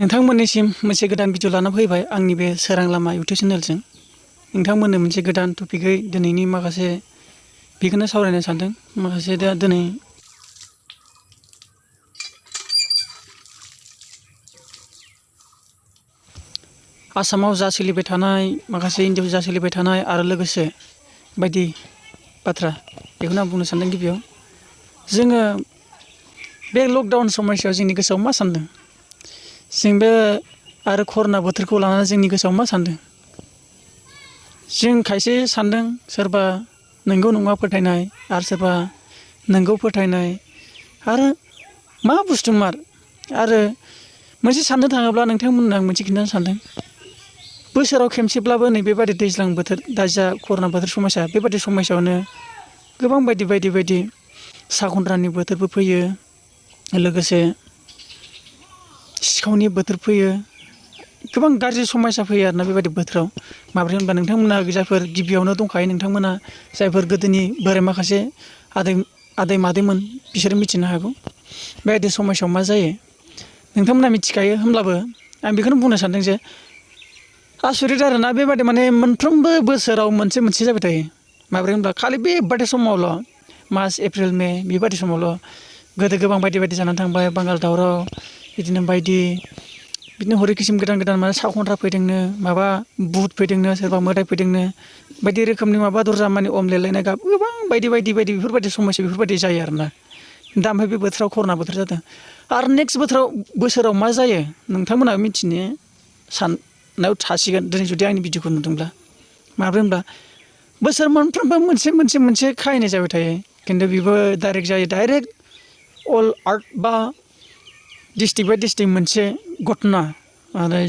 नोंथांमोननिसिम मोनसे गोदान भिडिअ लाना फैबाय आंनि बे सोरां लामा इउटुब चेनेलजों नोंथांमोननो मोनसे गोदान टपिकै दिनैनि माखासे बेखौनो सावरायनो सानदों माखासे दा दिनै आसामाव जा सोलिबाय थानाय माखासे इन्डियाआव जा सोलिबाय थानाय आरो लोगोसे बायदि बाथ्रा बेखौनो आं बुंनो सानदों गिबियाव जोङो बे लकडाउन समस्यायाव जोंनि गोसोआव मा सानदों जों बे आरो कर'ना बोथोरखौ लानानै जोंनि गोसोआव मा सानदों जों खायसे सानदों सोरबा नंगौ नङा फोथायनाय आरो सोरबा नंगौ फोथायनाय आरो मा बुस्थु मार आरो मोनसे साननो थाङोब्ला नोंथांमोननो आं मोनसे खिन्थानो सानदों बोसोराव खेमसेब्लाबो नैबेबादि दैज्लां बोथोर दा जा कर'ना बोथोर समस्या बेबादि समस्यायावनो गोबां बायदि साखनद्रानि बोथोरबो फैयो लोगोसे सिखावनि बोथोर फैयो गोबां गाज्रि समस्या फैयो आरोना बेबायदि बोथोराव माबोरै होनबा नोंथांमोना जायफोर गिबियावनो दंखायो नोंथांमोना जायफोर गोदोनि बोराइ माखासे आदै मादैमोन बिसोरो मिथिनो हागौ बेबायदि समस्यायाव मा जायो नोंथांमोना मिथिखायो होमब्लाबो आं बेखौनो बुंनो सानदों जे आसरित आरोना बेबादि माने मोनफ्रोमबो बोसोराव मोनसे जाबाय थायो माबोरै होनबा खालि बेबादि समावल' मार्च एप्रिल मे बेबादि समावल' गोदो गोबां बायदि जानानै थांबाय बांगाल दावराव बिदिनो हरै किसिम गोदान माने साखनद्रा फैदोंनो माबा भुत फैदोंनो सोरबा मोदाय फैदोंनो बायदि रोखोमनि माबा दरजा माने अमलेलायनाय गाब गोबां बायदि बेफोरबायदि समस्या बेफोरबायदि जायो आरोना दा ओमफ्राय बे बोथोराव कर'ना बोथोर जादों आरो नेक्स्ट बोसोराव मा जायो नोंथांमोना मिथिनो साननायाव थासिगोन दिनै जुदि आंनि भिडिअखौ नुदोंब्ला माबोरै होनब्ला बोसोर मोनफ्रोमबो मोनसे खाहिनि जाबाय थायो खिन्थु बेबो डाइरेक्ट जायो डाइरेक्ट अल आर्ट बा डिस्ट्रिक्ट बाय डिस्ट्रिक्ट मोनसे घटना आरो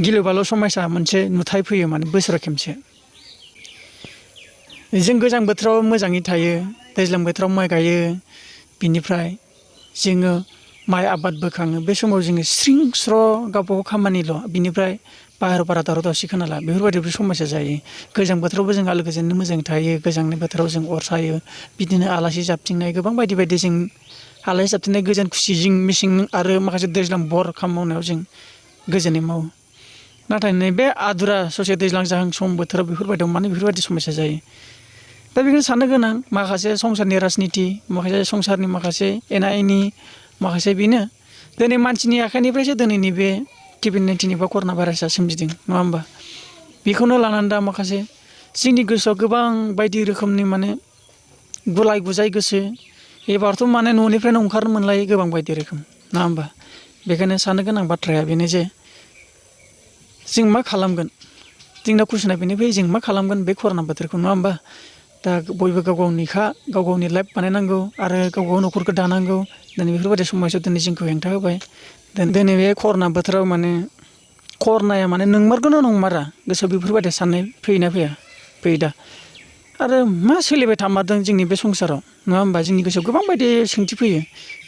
गिलु बालु समस्या मोनसे नुथाय फैयो माने बोसोराव खेमसे जों गोजां बोथोराव मोजाङै थायो दैज्लां बोथोराव माइ गायो बिनिफ्राय जोङो माइ आबाद बोखाङो बे समाव जोङो स्रिं स्र' गावबागाव खामानिल' बिनिफ्राय बाहेराव बारा दावराव दावसि खोनाला बेफोरबायदिबो समस्या जायो गोजां बोथोरावबो जों आलो गोजोननो मोजाङै थायो गोजांनाय बोथोराव जों अर सायो बिदिनो आलासि जाबथिंनाय गोबां बायदि जों आलासि जाबथिंनाय गोजोन खुसिजों मेसें आरो माखासे दैज्लां बर खामानि मावनायाव जों गोजोनै मावो नाथाय नैबे आदुरा ससे दैज्लां जाहां सम बोथोराव बेफोरबायदियाव माने बेफोरबायदि समस्या जायो दा बेखौनो साननो गोनां माखासे संसारनि राजनिति माखासे संसारनि माखासे एना एनि माखासे बेनो दिनै मानसिनि आखाइनिफ्रायसो दिनैनि बे कभिड-19 एबा कर'ना भाइरासआ सोमजिदों नङा होमबा बेखौनो लानानै दा माखासे जोंनि गोसोआव गोबां बायदि रोखोमनि माने गुलाय गुजाय गोसो एबारथ' माने न'निफ्रायनो ओंखारनो मोनलायै गोबां बायदि रोखोम नङा होमबा बेखायनो साननो गोनां बाथ्राया बेनो जे जों मा खालामगोन जोंना कुइसना बेनो फैयो जों मा खालामगोन बे कर'ना बोथोरखौ नङा होमबा दा बयबो गाव गावनि लाइफ बानायनांगौ आरो गाव न'खरखौ दानांगौ दिनै बेफोरबायदि समस्यायाव दिनै जोंखौ हेंथा होबाय दिनै बे कर'ना बोथोराव माने कर'नाया माने नंमारगौना नंमारा गोसोआव बेफोरबायदि साननाय फैयो दा आरो मा सोलिबाय थामारदों जोंनि बे संसाराव नङा होमबा जोंनि गोसोआव गोबां बायदि सोंथि फैयो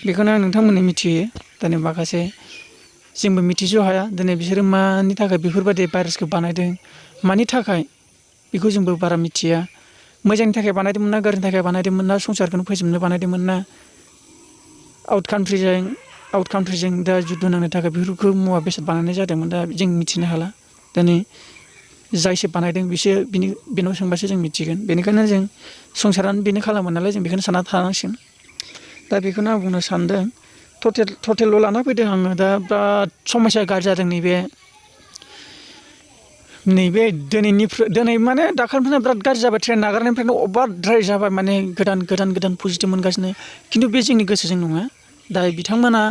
बेखौनो आं नोंथांमोननो मिथिहोयो दिनै माखासे जोंबो मिथिस' हाया दिनै बिसोरो मानि थाखाय बेफोरबायदि भाइरासखौ बानायदों मानि थाखाय बेखौ जोंबो बारा मिथिया मोजांनि थाखाय बानायदोंमोन ना गाज्रिनि थाखाय बानायदोंमोन ना संसारखौनो फोजोबनो बानायदोंमोन ना आउट कान्ट्रिजों दा जुद्ध नांनो थाखाय बेफोरखौ मुवा बेसाद बानायनाय जादोंमोन दा जों मिथिनो हाला दिनै जायसो बानायदों बेनाव सोंबासो जों मिथिगोन बेनिखायनो जों संसारानो बेनो खालामो नालाय जों बेखौनो सानना थानांसिगोन दा बेखौनो आं बुंनो सानदों टटेल' लाना फैदों आङो दा बिराद समस्या गाज्रि जादों नैबे दिनै माने दाखालिनिफ्रायनो बिराद गाज्रि जाबाय ट्रेन नागारनायनिफ्रायनो अभारद्राय जाबाय माने गोदान पजिटिभ मोनगासिनो खिन्थु बे जोंनि गोसोजों नङा दा बिथांमोना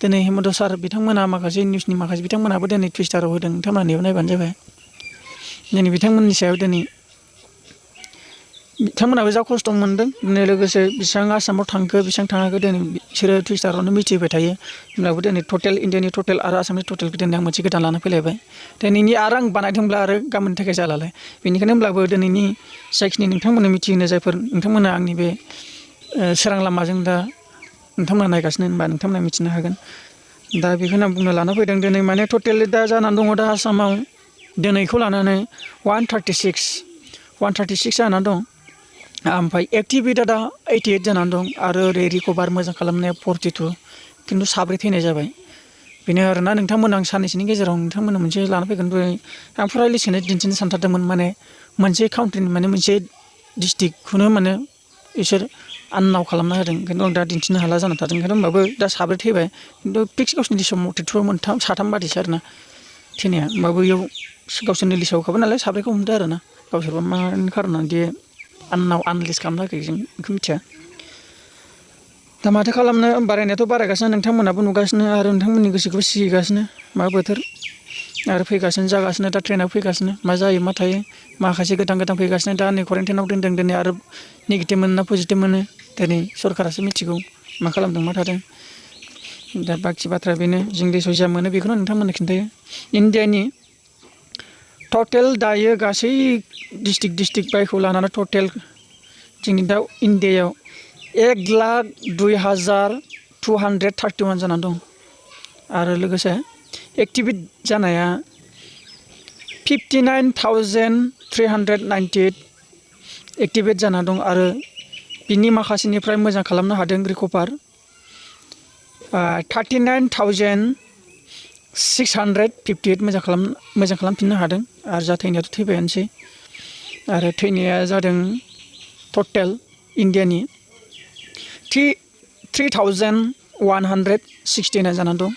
दिनै हेमन्त सार बिथांमोना माखासे निउसनि बिथांमोनाबो दिनै टुइटाराव होदों नोंथांमोना नेबाय नायबानो जाबाय दिनै बिथांमोननि सायाव दिनै बिथांमोनाबो जा खस्थ' मोनदों दिनै लोगोसे बेसेबां आसामाव थांखो बेसेबां थाङाखै दिनै बिसोरो टुइटारावनो मिथिहोबाय थायो होमब्लाबो दिनै टटेल इन्डियानि टटेल आरो आसामनि टटेलखौ दिनै आं मोनसे गोदान लाना फैलायबाय दिनैनि आरो आं बानायदोंब्ला आरो गाबोननि थाखाय जालालाय बेनिखायनो होमब्लाबो दिनैनि जायखिनि नोंथांमोननो मिथिहोनो जायफोर नोंथांमोना आंनि बे सोरां लामाजों दा नोंथांमोना नायगासिनो होनबा नोंथांमोना मिथिनो हागोन दा बेखौनो आं बुंनो लाना फैदों दिनै माने टटेलि दा जानानै दङ दा आसामाव दिनैखौ लानानै 136 जानानै दं ओमफ्राय एक्टिभेटेड दा 88 जानानै दं आरो ओरै रिकभार मोजां खालामनाया 42 खिन्थु 7 थैनाय जाबाय बेनो आरोना नोंथांमोन आं साननैसोनि गेजेराव नोंथांमोननो मोनसे लाना फैगोन आं फुरा लिस्टखौनो दिन्थिनो सानथारदोंमोन माने मोनसे काउन्ट्रिनि माने मोनसे डिस्ट्रिक्टखौनो माने इसोर आननाव खालामना होदों खिन्थु आं दा दिन्थिनो हाला जाना थादों खिन्थु होमबाबो दा साब्रै थैबाय खिन्थु फिक्स गावसोरनि लिस्टआव मथेथ' साथाम बादिसो आरोना थैनाया होमबाबो इयाव गावसोरनि लिस्टआव होखाबाय नालाय साब्रैखौ हमदो आरोना गावसोरबा मानि खारनाव दि आननाव आनलिस्ट खालामना होयाखै जों बेखौ मिथिया दा माथो खालामनो बारायनायाथ' बारायगासिनो नोंथांमोनाबो नुगासिनो आरो नोंथांमोननि गोसोखौबो सिगिगासिनो मा बोथोर आरो फैगासिनो जागासिनो दा ट्रेनाबो फैगासिनो मा जायो मा थायो माखासे गोदान गोदान फैगासिनो दा नै क्वारेन्टाइनाव दोनदों दिनै आरो नेगेटिभ मोनो ना पजिटिभ मोनो दिनै सरकारासो मिथिगौ मा खालामदों मा थादों दा बाखि बाथ्राया बेनो जों देशआव जा मोनो बेखौनो नोंथांमोननो खिन्थायो इण्डियानि टटेल दायो गासै डिस्ट्रिक्ट बायखौ लानानै टटेल जोंनि दा इण्डियायाव 1,02,231 जानानै दं आरो लोगोसे एक्टिभेट जानाया 59,398 एक्टिभेट जाना दं आरो बिनि माखासेनिफ्राय मोजां खालामनो हादों रिकभार 39,658 मोजां खालामफिननो हादों आरो जाथैनायाथ' थैबायानोसै आरो थैनाया जादों टटेल इण्डियानि 3,169 जानानै दं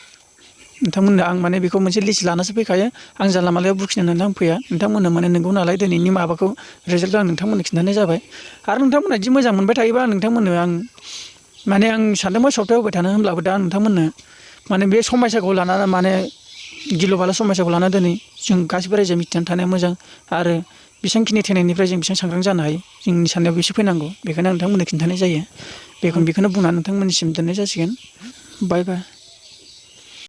नोंथांमोननो आं माने बेखौ मोनसे लिस्ट लानासो फैखायो आं जानला मालायाव बुखिनो नोंथां फैया नोंथांमोननो माने नंगौ नालाय दिनैनि माबाखौ रिजाल्टखौ आं नोंथांमोननो खिन्थानाय जाबाय आरो नोंथांमोनहा बिदि मोजां मोनबाय थायोबा नोंथांमोननो आं माने आं सानदोंमोन सप्तायाव होबाय थानो होमब्लाबो दा नोंथांमोननो माने बे समयसाखौ लानानै माने गिलु बालु समयसाखौ लानानै दिनै जों गासिबो रायजोआ मिथिनानै थानाया मोजां आरो बेसेबांखिनि थैनायनिफ्राय जों बेसेबां सांग्रां जानो हायो जोंनि साननायाव बेसो फैनांगौ बेखायनो आं नोंथांमोननो खिन्थानाय जायो बेखौनो बुंनानै नोंथांमोननिसिम दोननाय जासिगोन बाय बाय